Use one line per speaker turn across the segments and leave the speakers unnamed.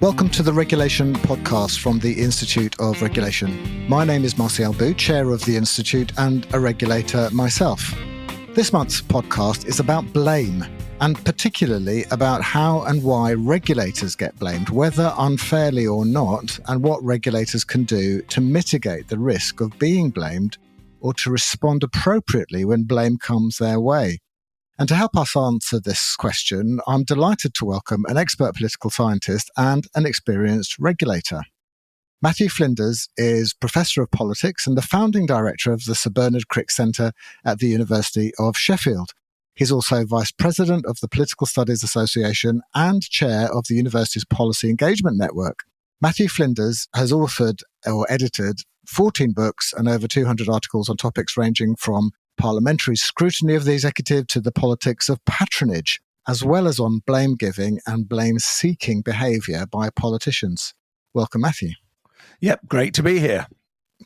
Welcome to the Regulation podcast from the Institute of Regulation. My name is Marcel Bou, chair of the Institute and a regulator myself. This month's podcast is about blame, and particularly about how and why regulators get blamed, whether unfairly or not, and what regulators can do to mitigate the risk of being blamed or to respond appropriately when blame comes their way. And to help us answer this question, I'm delighted to welcome an expert political scientist and an experienced regulator. Matthew Flinders is Professor of Politics and the founding director of the Sir Bernard Crick Centre at the University of Sheffield. He's also Vice President of the Political Studies Association and Chair of the University's Policy Engagement Network. Matthew Flinders has authored or edited 14 books and over 200 articles on topics ranging from parliamentary scrutiny of the executive to the politics of patronage, as well as on blame-giving and blame-seeking behaviour by politicians. Welcome, Matthew.
Yep, great to be here.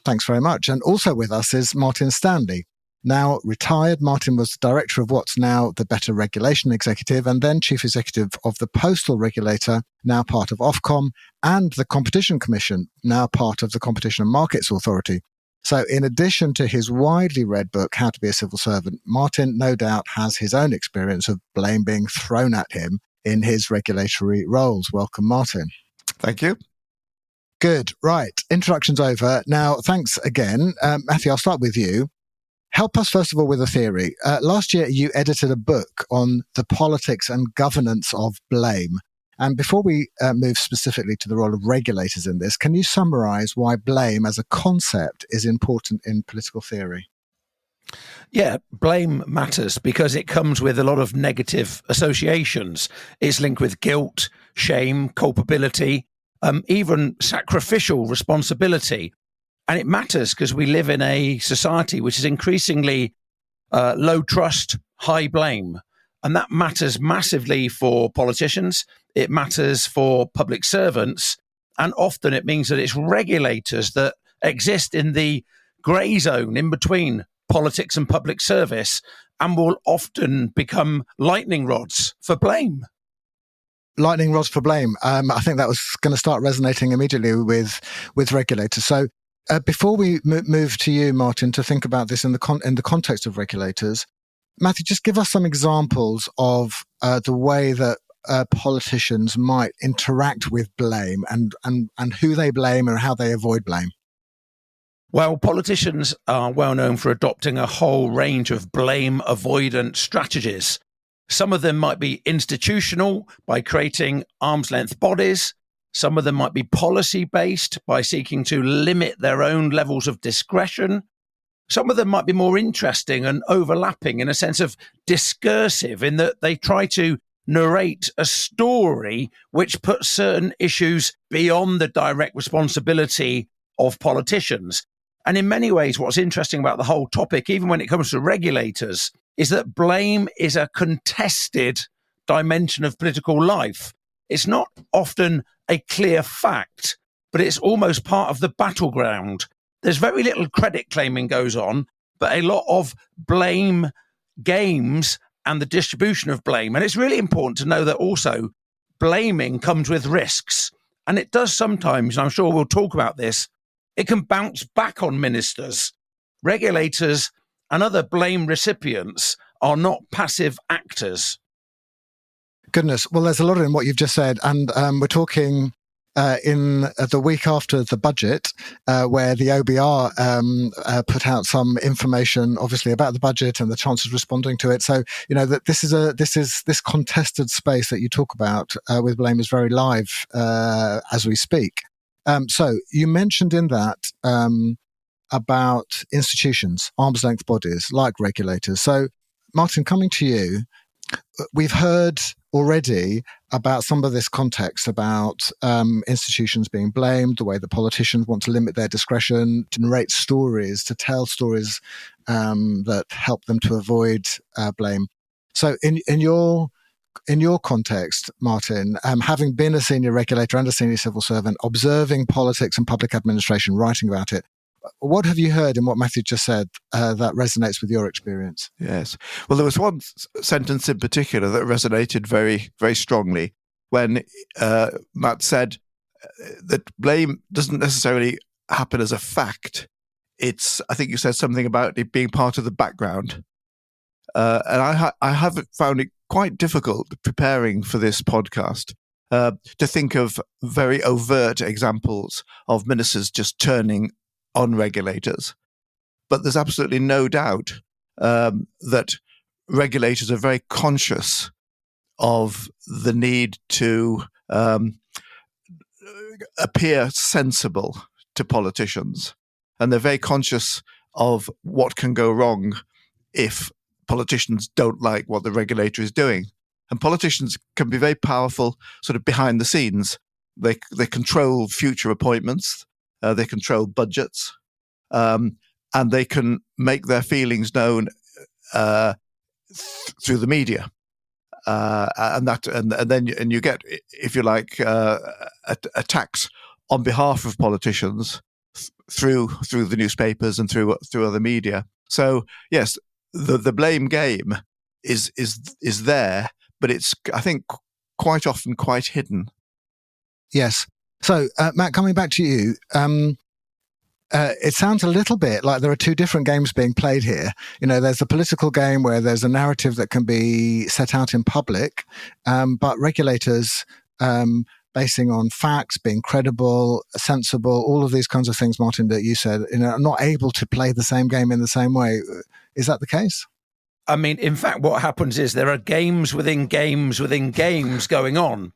Thanks very much. And also with us is Martin Stanley. Now retired, Martin was the director of what's now the Better Regulation Executive and then chief executive of the Postal Regulator, now part of Ofcom, and the Competition Commission, now part of the Competition and Markets Authority. So in addition to his widely read book, How to Be a Civil Servant, Martin no doubt has his own experience of blame being thrown at him in his regulatory roles. Welcome, Martin.
Thank you.
Good. Right. Introduction's over. Now, thanks again. Matthew, I'll start with you. Help us, first of all, with a theory. Last year, you edited a book on the politics and governance of blame. And before we move specifically to the role of regulators in this, can you summarise why blame as a concept is important in political theory?
Yeah, blame matters because it comes with a lot of negative associations. It's linked with guilt, shame, culpability, even sacrificial responsibility. And it matters because we live in a society which is increasingly low trust, high blame. And that matters massively for politicians. It matters for public servants. And often it means that it's regulators that exist in the grey zone in between politics and public service and will often become lightning rods for blame.
Lightning rods for blame. I think that was going to start resonating immediately with regulators. So before we move to you, Martin, to think about this in the context of regulators, Matthew, just give us some examples of the way that politicians might interact with blame and who they blame and how they avoid blame.
Well, politicians are well known for adopting a whole range of blame avoidance strategies. Some of them might be institutional by creating arm's length bodies. Some of them might be policy based by seeking to limit their own levels of discretion. Some of them might be more interesting and overlapping in a sense of discursive in that they try to narrate a story which puts certain issues beyond the direct responsibility of politicians. And in many ways, what's interesting about the whole topic, even when it comes to regulators, is that blame is a contested dimension of political life. It's not often a clear fact, but it's almost part of the battleground. There's very little credit claiming goes on, but a lot of blame games and the distribution of blame. And it's really important to know that also blaming comes with risks. And it does sometimes, and I'm sure we'll talk about this, it can bounce back on ministers. Regulators and other blame recipients are not passive actors.
Goodness. Well, there's a lot in what you've just said. And we're talking in the week after the budget, where the OBR put out some information, obviously, about the budget and the Chancellor's responding to it. So, you know, that this contested space that you talk about with blame is very live as we speak. So you mentioned in that about institutions, arm's length bodies like regulators. So, Martin, coming to you, we've heard already about some of this context about institutions being blamed, the way that politicians want to limit their discretion, to narrate stories, to tell stories that help them to avoid blame. So in your context, Martin, having been a senior regulator and a senior civil servant, observing politics and public administration, writing about it, what have you heard in what Matthew just said that resonates with your experience?
Yes. Well, there was one sentence in particular that resonated very, very strongly when Matt said, that blame doesn't necessarily happen as a fact. I think you said something about it being part of the background. And I have found it quite difficult preparing for this podcast to think of very overt examples of ministers just turning on regulators. But there's absolutely no doubt that regulators are very conscious of the need to appear sensible to politicians. And they're very conscious of what can go wrong if politicians don't like what the regulator is doing. And politicians can be very powerful sort of behind the scenes. They control future appointments, they control budgets, and they can make their feelings known through the media. And then you get, if you like, attacks on behalf of politicians through the newspapers and through other media. So yes, the blame game is there, but it's, I think, quite often quite hidden.
Yes. So Matt, coming back to you, it sounds a little bit like there are two different games being played here. You know, there's a political game where there's a narrative that can be set out in public, but regulators, basing on facts, being credible, sensible, all of these kinds of things, Martin, that you said, are not able to play the same game in the same way. Is that the case?
I mean, in fact, what happens is there are games within games within games going on.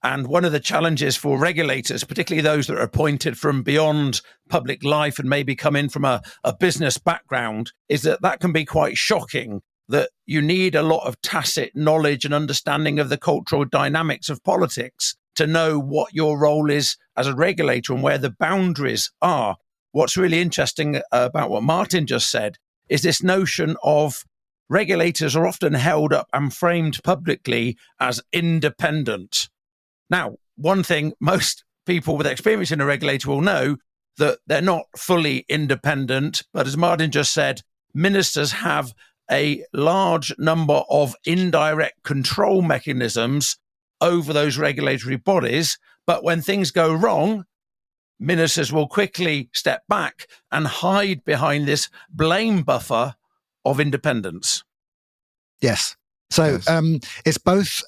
And one of the challenges for regulators, particularly those that are appointed from beyond public life and maybe come in from a business background, is that can be quite shocking, that you need a lot of tacit knowledge and understanding of the cultural dynamics of politics to know what your role is as a regulator and where the boundaries are. What's really interesting about what Martin just said is this notion of regulators are often held up and framed publicly as independent. Now, one thing most people with experience in a regulator will know, that they're not fully independent. But as Martin just said, ministers have a large number of indirect control mechanisms over those regulatory bodies. But when things go wrong, ministers will quickly step back and hide behind this blame buffer of independence.
Yes. So it's both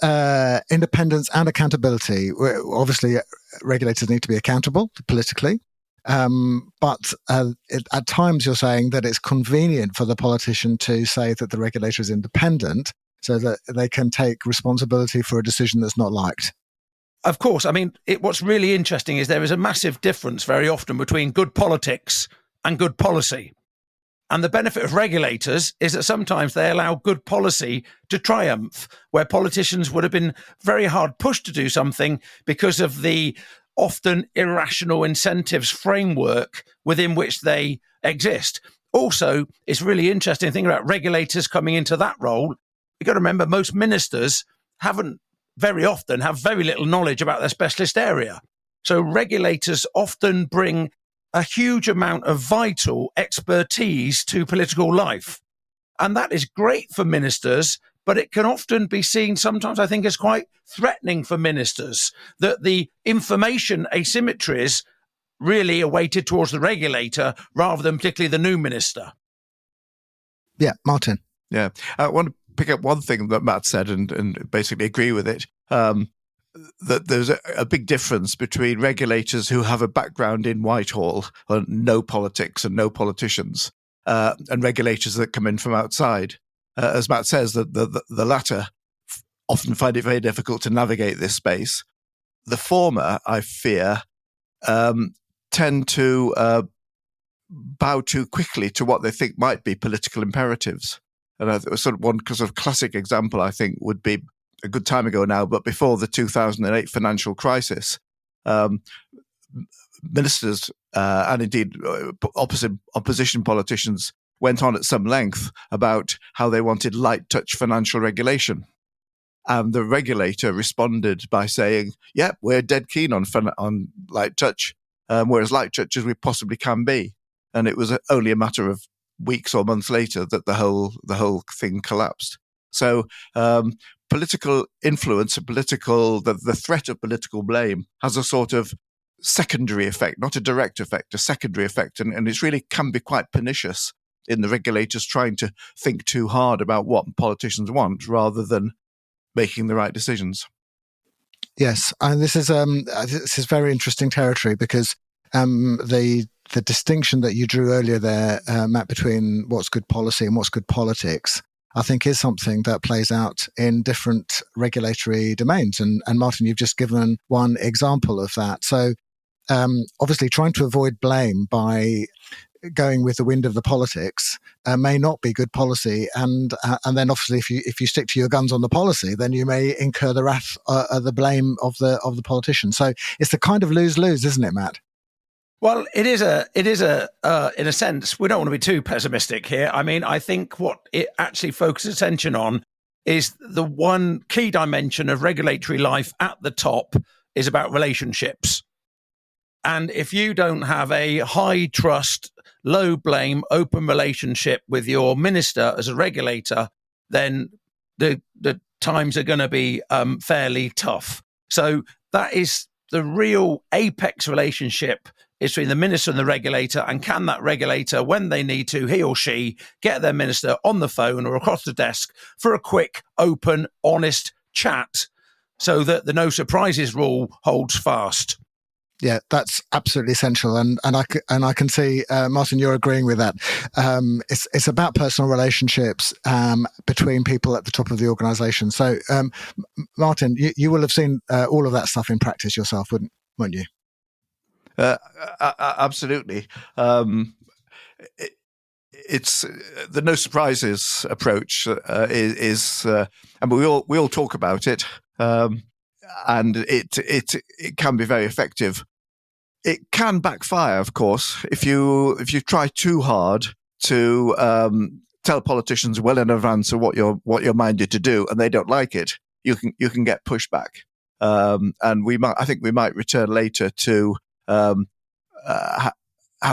independence and accountability. Obviously, regulators need to be accountable politically. But at times you're saying that it's convenient for the politician to say that the regulator is independent so that they can take responsibility for a decision that's not liked.
Of course. I mean, what's really interesting is there is a massive difference very often between good politics and good policy. And the benefit of regulators is that sometimes they allow good policy to triumph, where politicians would have been very hard pushed to do something because of the often irrational incentives framework within which they exist. Also, it's really interesting thinking about regulators coming into that role. You've got to remember, most ministers have very little knowledge about their specialist area. So regulators often bring a huge amount of vital expertise to political life. And that is great for ministers, but it can often be seen sometimes, I think, as quite threatening for ministers, that the information asymmetries really are weighted towards the regulator rather than particularly the new minister.
Yeah, Martin.
Yeah, I want to pick up one thing that Matt said and basically agree with it. That there's a big difference between regulators who have a background in Whitehall, or no politics and no politicians, and regulators that come in from outside. As Matt says, the latter often find it very difficult to navigate this space. The former, I fear, tend to bow too quickly to what they think might be political imperatives. And sort of one sort of classic example, I think, would be a good time ago now, but before the 2008 financial crisis, ministers and indeed opposition politicians went on at some length about how they wanted light touch financial regulation. And the regulator responded by saying, yeah, we're dead keen on light touch, we're as light touch as we possibly can be. And it was only a matter of weeks or months later that the whole thing collapsed. So political influence, the threat of political blame has a sort of secondary effect, not a direct effect, a secondary effect. And it really can be quite pernicious in the regulators trying to think too hard about what politicians want rather than making the right decisions.
Yes, and this is very interesting territory, because the distinction that you drew earlier there, Matt, between what's good policy and what's good politics, I think is something that plays out in different regulatory domains. And Martin, you've just given one example of that. So obviously trying to avoid blame by going with the wind of the politics may not be good policy, and then obviously if you stick to your guns on the policy, then you may incur the wrath, the blame of the politician. So it's the kind of lose-lose, isn't it, Matt?
Well, it is a in a sense, we don't want to be too pessimistic here. I mean, I think what it actually focuses attention on is the one key dimension of regulatory life at the top is about relationships. And if you don't have a high trust, low blame, open relationship with your minister as a regulator, then the times are going to be fairly tough. So that is the real apex relationship is between the minister and the regulator. And can that regulator, when they need to, he or she, get their minister on the phone or across the desk for a quick, open, honest chat so that the no surprises rule holds fast?
Yeah, that's absolutely essential, and I can see, Martin, you're agreeing with that. It's about personal relationships between people at the top of the organisation. So, Martin, you will have seen all of that stuff in practice yourself, won't you?
Absolutely. It's the no surprises approach is and we all talk about it, and it can be very effective. It can backfire, of course, if you try too hard to tell politicians well in advance of what you're minded to do, and they don't like it. You can get pushback, and I think we might return later to how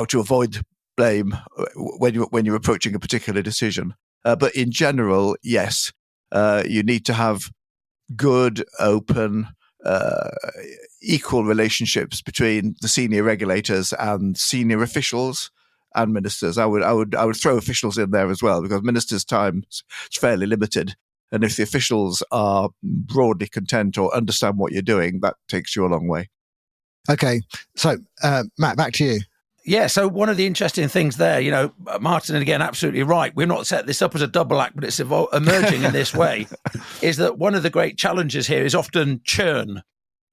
to avoid blame when you're approaching a particular decision. But in general, yes, you need to have good, open, equal relationships between the senior regulators and senior officials and ministers. I would throw officials in there as well, because ministers' time is fairly limited, and if the officials are broadly content or understand what you're doing, that takes you a long way.
Okay, so Matt, back to you.
Yeah, so one of the interesting things there, Martin, again, absolutely right. We've not set this up as a double act, but it's emerging in this way, is that one of the great challenges here is often churn,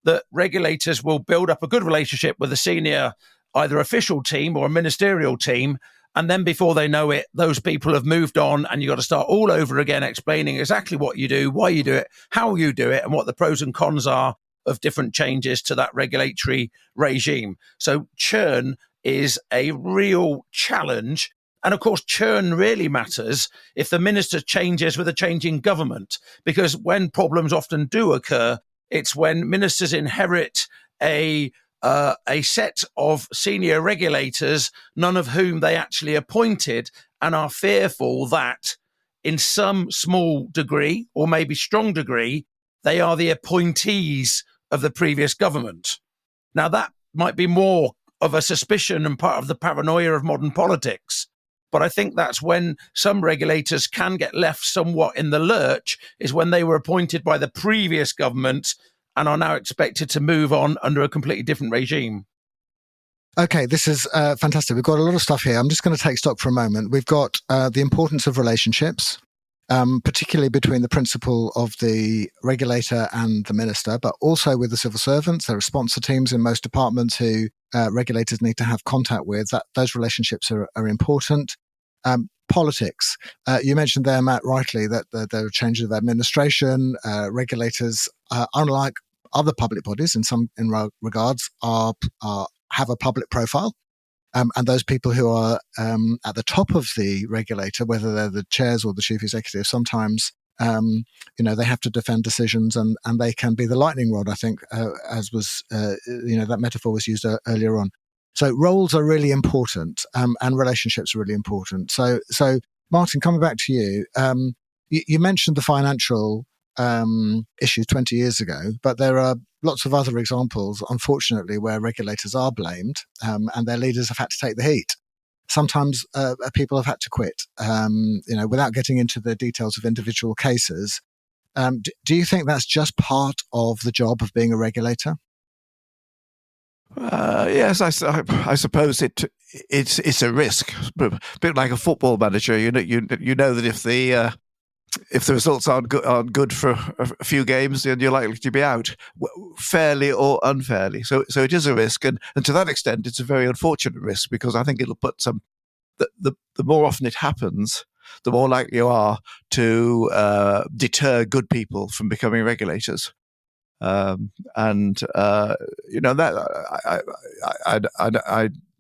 that regulators will build up a good relationship with a senior, either official team or a ministerial team, and then before they know it, those people have moved on, and you've got to start all over again, explaining exactly what you do, why you do it, how you do it, and what the pros and cons are of different changes to that regulatory regime. So churn is a real challenge. And of course, churn really matters if the minister changes with a changing government, because when problems often do occur, it's when ministers inherit a set of senior regulators, none of whom they actually appointed, and are fearful that in some small degree, or maybe strong degree, they are the appointees of the previous government. Now, that might be more of a suspicion and part of the paranoia of modern politics. But I think that's when some regulators can get left somewhat in the lurch, is when they were appointed by the previous government and are now expected to move on under a completely different regime.
Okay, this is fantastic. We've got a lot of stuff here. I'm just going to take stock for a moment. We've got the importance of relationships, particularly between the principal of the regulator and the minister, but also with the civil servants. There are sponsor teams in most departments who regulators need to have contact with. Those relationships are important. Politics. You mentioned there, Matt, rightly, that there are changes of administration. Regulators, unlike other public bodies in some regards, have a public profile. And those people who are at the top of the regulator, whether they're the chairs or the chief executive, sometimes they have to defend decisions, and they can be the lightning rod, I think, as was that metaphor was used earlier on. So roles are really important, and relationships are really important. So Martin, coming back to you, you mentioned the financial issues 20 years ago, but there are lots of other examples, unfortunately, where regulators are blamed and their leaders have had to take the heat. Sometimes people have had to quit, without getting into the details of individual cases. Do you think that's just part of the job of being a regulator?
Yes, I suppose it's a risk, a bit like a football manager. You know that if the results aren't good for a few games, then you're likely to be out, fairly or unfairly. So it is a risk, and to that extent, it's a very unfortunate risk, because I think it'll put the more often it happens, the more likely you are to deter good people from becoming regulators. I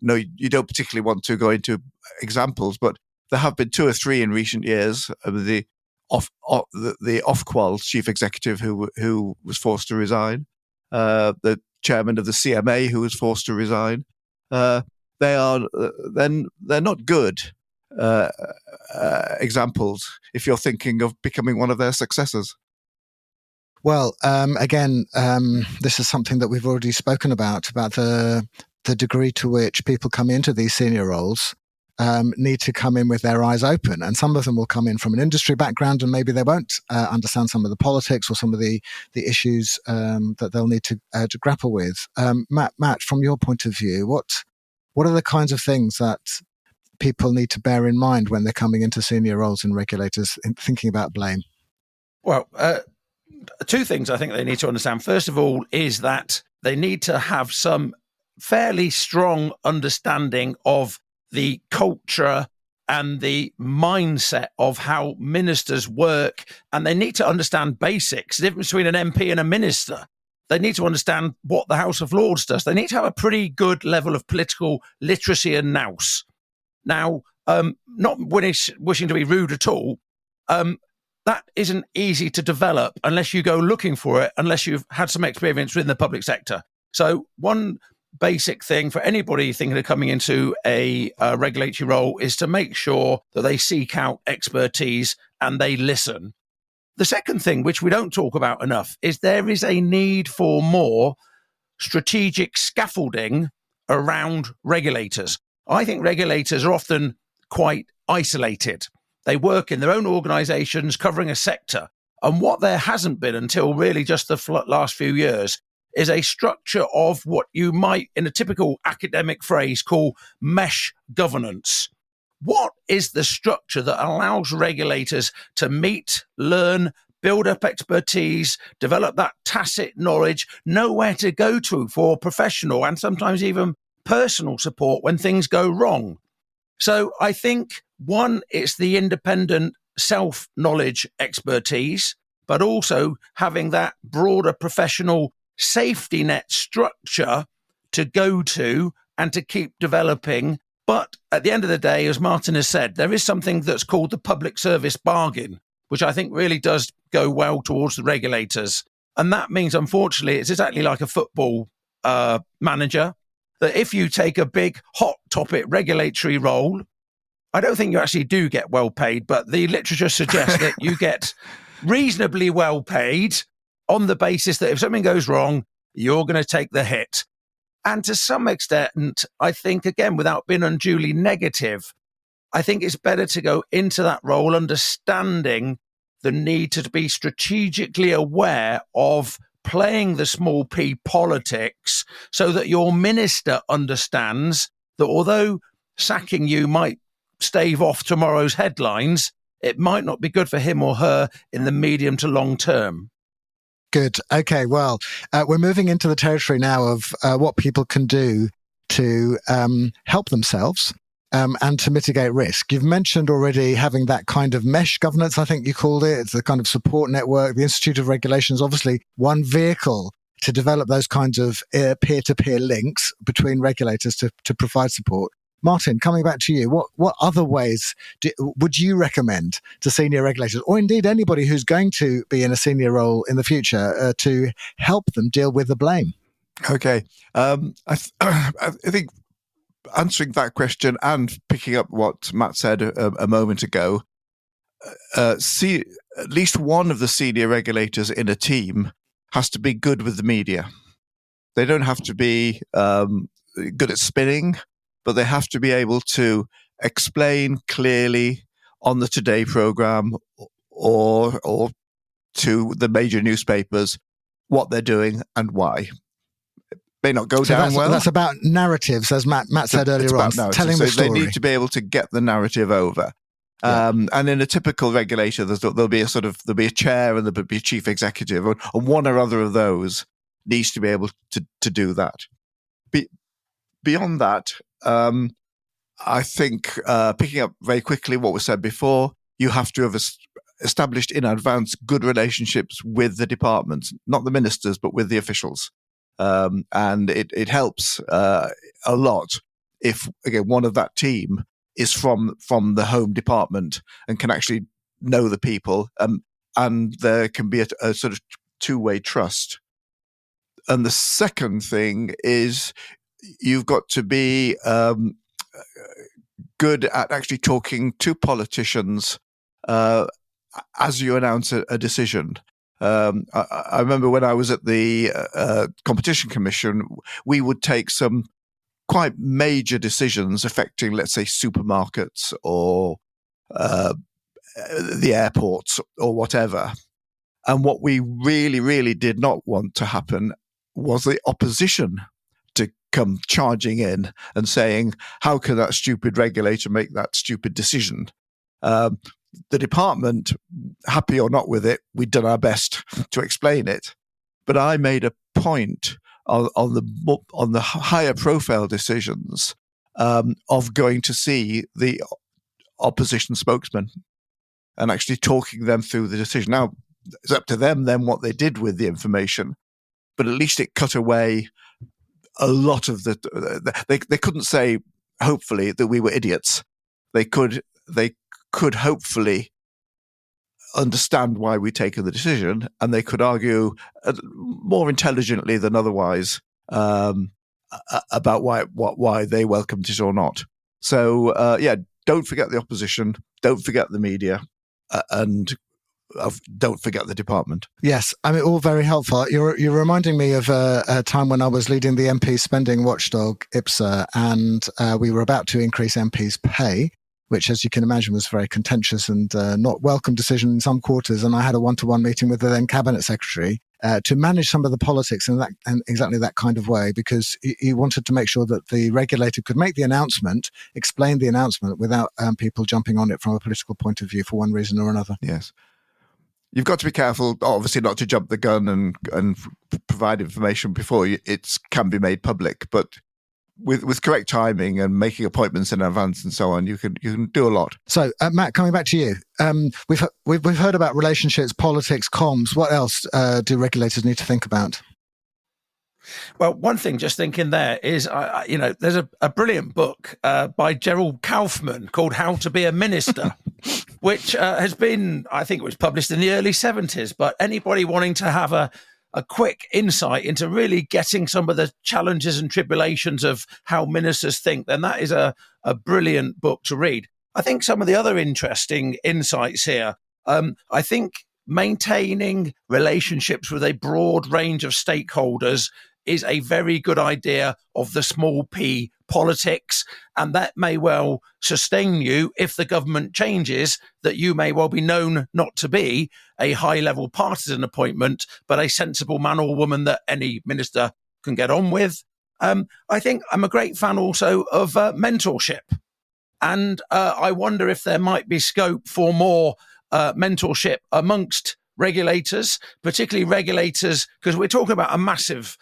know you don't particularly want to go into examples, but there have been 2 or 3 in recent years. The Ofqual chief executive who was forced to resign, the chairman of the CMA who was forced to resign. They're not good examples if you're thinking of becoming one of their successors.
Well, again, this is something that we've already spoken about the degree to which people come into these senior roles need to come in with their eyes open. And some of them will come in from an industry background, and maybe they won't understand some of the politics or some of the issues that they'll need to grapple with. Matt, from your point of view, what are the kinds of things that people need to bear in mind when they're coming into senior roles in regulators, thinking about blame?
Well, 2 things I think they need to understand. First of all, is that they need to have some fairly strong understanding of the culture and the mindset of how ministers work. And they need to understand basics, the difference between an MP and a minister. They need to understand what the House of Lords does. They need to have a pretty good level of political literacy and nous. Now, not wishing to be rude at all, that isn't easy to develop unless you go looking for it, unless you've had some experience within the public sector. So one basic thing for anybody thinking of coming into a regulatory role is to make sure that they seek out expertise and they listen. The second thing, which we don't talk about enough, is there is a need for more strategic scaffolding around regulators. I think regulators are often quite isolated. They work in their own organisations covering a sector. And what there hasn't been until really just the last few years is a structure of what you might, in a typical academic phrase, call mesh governance. What is the structure that allows regulators to meet, learn, build up expertise, develop that tacit knowledge, know where to go to for professional and sometimes even personal support when things go wrong? So I think, one, it's the independent self-knowledge expertise, but also having that broader professional safety net structure to go to and to keep developing. But at the end of the day, as Martin has said, there is something that's called the public service bargain, which I think really does go well towards the regulators. And that means, unfortunately, it's exactly like a football manager, that if you take a big hot topic regulatory role, I don't think you actually do get well paid, but the literature suggests that you get reasonably well paid on the basis that if something goes wrong, you're going to take the hit. And to some extent, I think, again, without being unduly negative, I think it's better to go into that role understanding the need to be strategically aware of playing the small p politics so that your minister understands that although sacking you might stave off tomorrow's headlines, it might not be good for him or her in the medium to long term.
Good. Okay. Well, we're moving into the territory now of what people can do to help themselves and to mitigate risk. You've mentioned already having that kind of mesh governance, I think you called it. It's the kind of support network. The Institute of Regulation is obviously one vehicle to develop those kinds of peer-to-peer links between regulators to provide support. Martin, coming back to you, what other ways would you recommend to senior regulators, or indeed anybody who's going to be in a senior role in the future, to help them deal with the blame?
Okay. I think answering that question and picking up what Matt said a moment ago, at least one of the senior regulators in a team has to be good with the media. They don't have to be good at spinning, but they have to be able to explain clearly on the Today program or to the major newspapers what they're doing and why. It may not go down well.
That's about narratives, as Matt said earlier on, telling the story.
They need to be able to get the narrative over. Yeah. And in a typical regulator, there'll be a chair and there'll be a chief executive, and one or other of those needs to be able to do that. Beyond that, I think picking up very quickly what was said before, you have to have established in advance good relationships with the departments, not the ministers, but with the officials. And it helps a lot if, again, one of that team is from the home department and can actually know the people, and there can be a sort of two-way trust. And the second thing is you've got to be good at actually talking to politicians as you announce a decision. I remember when I was at the Competition Commission, we would take some quite major decisions affecting, let's say, supermarkets or the airports or whatever. And what we really, really did not want to happen was the opposition to come charging in and saying, how can that stupid regulator make that stupid decision? The department, happy or not with it, we'd done our best to explain it. But I made a point on the higher profile decisions of going to see the opposition spokesman and actually talking them through the decision. Now, it's up to them then what they did with the information, but at least it cut away a lot of they couldn't say, hopefully, that we were idiots. They could hopefully understand why we'd taken the decision, and they could argue more intelligently than otherwise about why they welcomed it or not. So, don't forget the opposition, don't forget the media, and don't forget the department.
Yes, I mean, all very helpful. You're reminding me of a time when I was leading the MP spending watchdog, IPSA, and we were about to increase MPs' pay, which, as you can imagine, was a very contentious and not welcome decision in some quarters. And I had a one-to-one meeting with the then cabinet secretary to manage some of the politics in exactly that kind of way, because he wanted to make sure that the regulator could make the announcement, explain the announcement without people jumping on it from a political point of view for one reason or another.
Yes. You've got to be careful, obviously, not to jump the gun and provide information before it can be made public. But with correct timing and making appointments in advance and so on, you can do a lot.
So, Matt, coming back to you, we've heard about relationships, politics, comms. What else do regulators need to think about?
Well, one thing just thinking there is, there's a brilliant book by Gerald Kaufman called How to Be a Minister, which has been, I think it was published in the early 70s. But anybody wanting to have a quick insight into really getting some of the challenges and tribulations of how ministers think, then that is a brilliant book to read. I think some of the other interesting insights here, I think maintaining relationships with a broad range of stakeholders is a very good idea of the small p politics, and that may well sustain you if the government changes, that you may well be known not to be a high-level partisan appointment, but a sensible man or woman that any minister can get on with. I think I'm a great fan also of mentorship. And I wonder if there might be scope for more mentorship amongst regulators, particularly regulators, because we're talking about a massive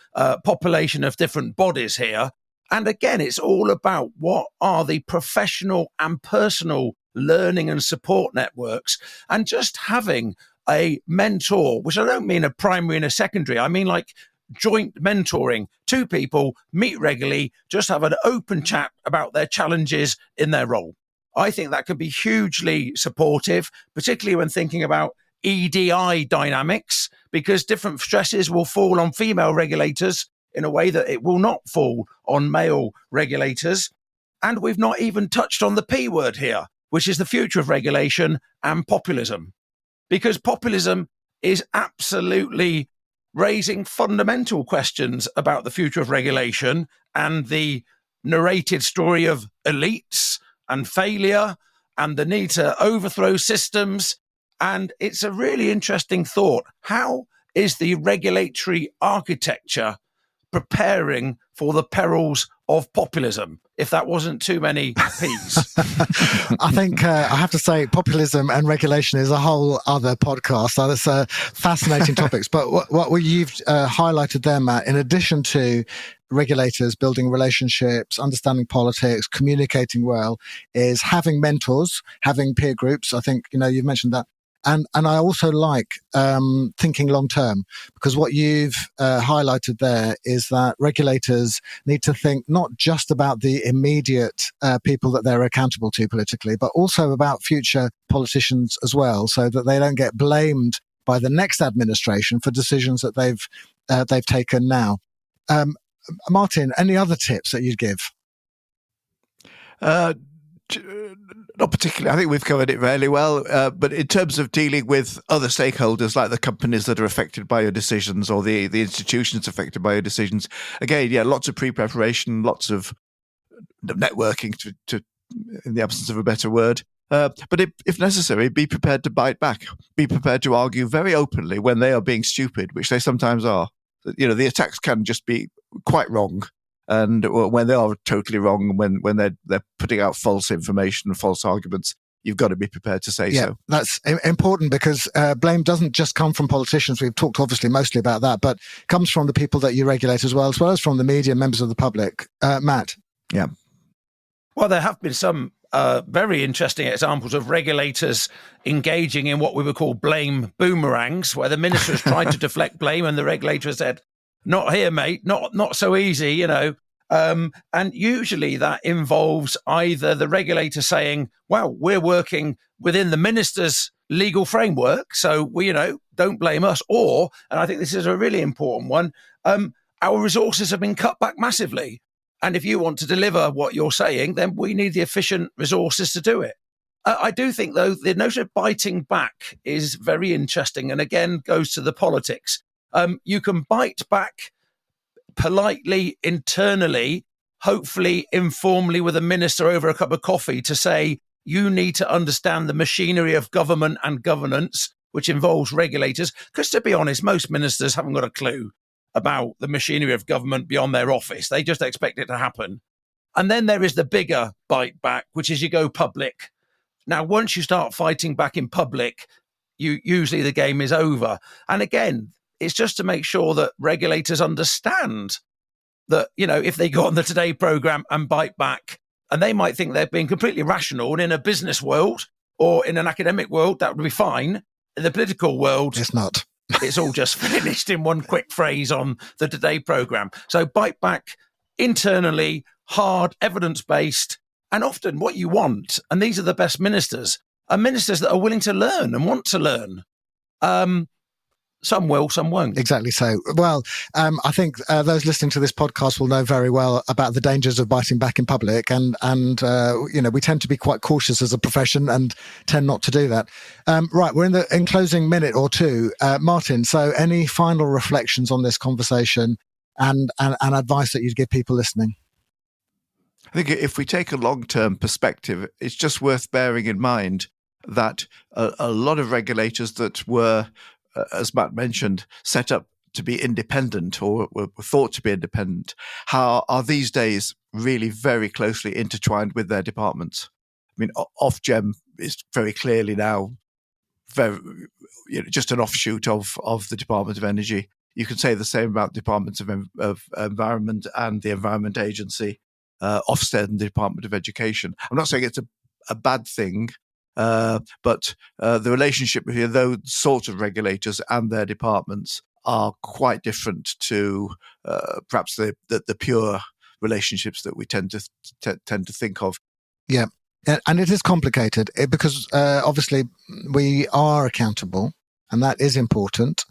population of different bodies here. And again, it's all about what are the professional and personal learning and support networks, and just having a mentor, which I don't mean a primary and a secondary, I mean like joint mentoring. Two people meet regularly, just have an open chat about their challenges in their role. I think that can be hugely supportive, particularly when thinking about EDI dynamics, because different stresses will fall on female regulators in a way that it will not fall on male regulators. And we've not even touched on the P word here, which is the future of regulation and populism. Because populism is absolutely raising fundamental questions about the future of regulation and the narrated story of elites and failure and the need to overthrow systems. And it's a really interesting thought. How is the regulatory architecture preparing for the perils of populism, if that wasn't too many P's?
I think I have to say populism and regulation is a whole other podcast. So that's fascinating topics. But what you've highlighted there, Matt, in addition to regulators building relationships, understanding politics, communicating well, is having mentors, having peer groups. I think, you've mentioned that. And I also like thinking long term, because what you've highlighted there is that regulators need to think not just about the immediate people that they're accountable to politically, but also about future politicians as well, so that they don't get blamed by the next administration for decisions that they've taken now. Martin, any other tips that you'd give?
Not particularly. I think we've covered it fairly well. But in terms of dealing with other stakeholders, like the companies that are affected by your decisions or the institutions affected by your decisions, again, lots of pre-preparation, lots of networking, to in the absence of a better word. But if necessary, be prepared to bite back. Be prepared to argue very openly when they are being stupid, which they sometimes are. The attacks can just be quite wrong. And when they are totally wrong, when they're putting out false information and false arguments, you've got to be prepared to say so.
That's important, because blame doesn't just come from politicians. We've talked obviously mostly about that, but comes from the people that you regulate as well as from the media, members of the public. Matt?
Yeah.
Well, there have been some very interesting examples of regulators engaging in what we would call blame boomerangs, where the minister has tried to deflect blame and the regulator has said, "Not here, mate, not so easy," and usually that involves either the regulator saying, well, we're working within the minister's legal framework, so we, don't blame us, or, and I think this is a really important one, our resources have been cut back massively. And if you want to deliver what you're saying, then we need the efficient resources to do it. I do think, though, the notion of biting back is very interesting, and again goes to the politics. You can bite back politely, internally, hopefully informally with a minister over a cup of coffee, to say, you need to understand the machinery of government and governance, which involves regulators. Because to be honest, most ministers haven't got a clue about the machinery of government beyond their office. They just expect it to happen. And then there is the bigger bite back, which is you go public. Now, once you start fighting back in public, usually the game is over. And again, it's just to make sure that regulators understand that, if they go on the Today programme and bite back, and they might think they're being completely rational, and in a business world or in an academic world, that would be fine. In the political world,
it's not.
It's all just finished in one quick phrase on the Today programme. So bite back internally, hard, evidence-based, and often what you want, and these are the best ministers, are ministers that are willing to learn and want to learn. Some will, some won't.
Exactly so. Well, I think those listening to this podcast will know very well about the dangers of biting back in public. And we tend to be quite cautious as a profession and tend not to do that. Right, we're in closing minute or two. Martin, so any final reflections on this conversation and advice that you'd give people listening?
I think if we take a long-term perspective, it's just worth bearing in mind that a lot of regulators that were, as Matt mentioned, set up to be independent or were thought to be independent, are these days really very closely intertwined with their departments. I mean, Ofgem is very clearly now just an offshoot of the Department of Energy. You can say the same about departments of Environment and the Environment Agency, Ofsted and the Department of Education. I'm not saying it's a bad thing, but the relationship between those sorts of regulators and their departments are quite different to perhaps the pure relationships that we tend to think of.
Yeah, and it is complicated because obviously we are accountable, and that is important.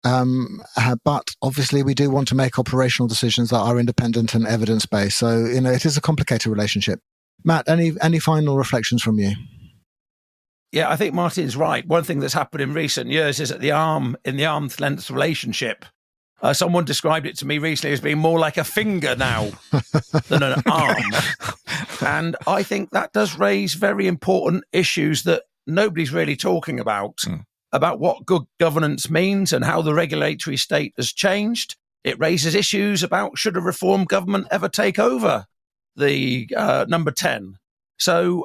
But obviously we do want to make operational decisions that are independent and evidence-based. So, it is a complicated relationship. Matt, any final reflections from you?
Yeah, I think Martin's right. One thing that's happened in recent years is that in the arm's length relationship, someone described it to me recently as being more like a finger now than an arm. And I think that does raise very important issues that nobody's really talking about what good governance means and how the regulatory state has changed. It raises issues about should a reformed government ever take over the number 10. So,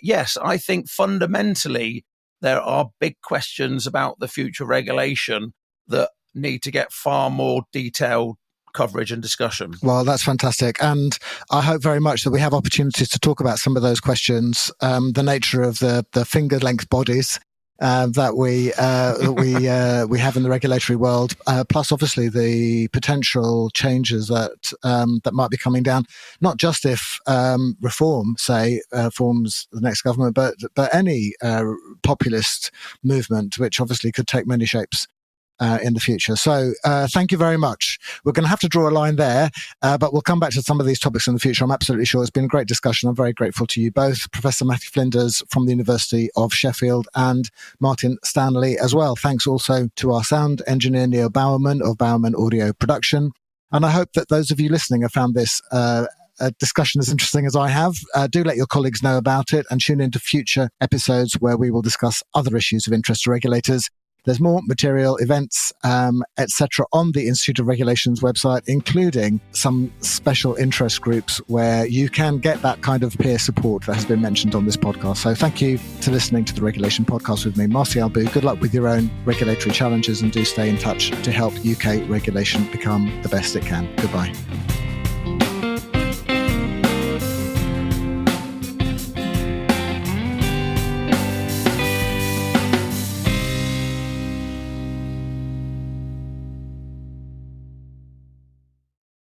yes, I think fundamentally there are big questions about the future regulation that need to get far more detailed coverage and discussion.
Well, that's fantastic. And I hope very much that we have opportunities to talk about some of those questions, the nature of the finger-length bodies that we have in the regulatory world, plus obviously the potential changes that might be coming down, not just if reform, say, forms the next government, but any populist movement, which obviously could take many shapes in the future. So thank you very much. We're going to have to draw a line there, but we'll come back to some of these topics in the future. I'm absolutely sure. It's been a great discussion. I'm very grateful to you both, Professor Matthew Flinders from the University of Sheffield and Martin Stanley as well. Thanks also to our sound engineer, Neil Bowerman of Bowerman Audio Production. And I hope that those of you listening have found this a discussion as interesting as I have. Do let your colleagues know about it and tune into future episodes where we will discuss other issues of interest to regulators. There's more material, events, etc. on the Institute of Regulation's website, including some special interest groups where you can get that kind of peer support that has been mentioned on this podcast. So thank you for listening to the Regulation Podcast with me, Martial Boo. Good luck with your own regulatory challenges and do stay in touch to help UK regulation become the best it can. Goodbye.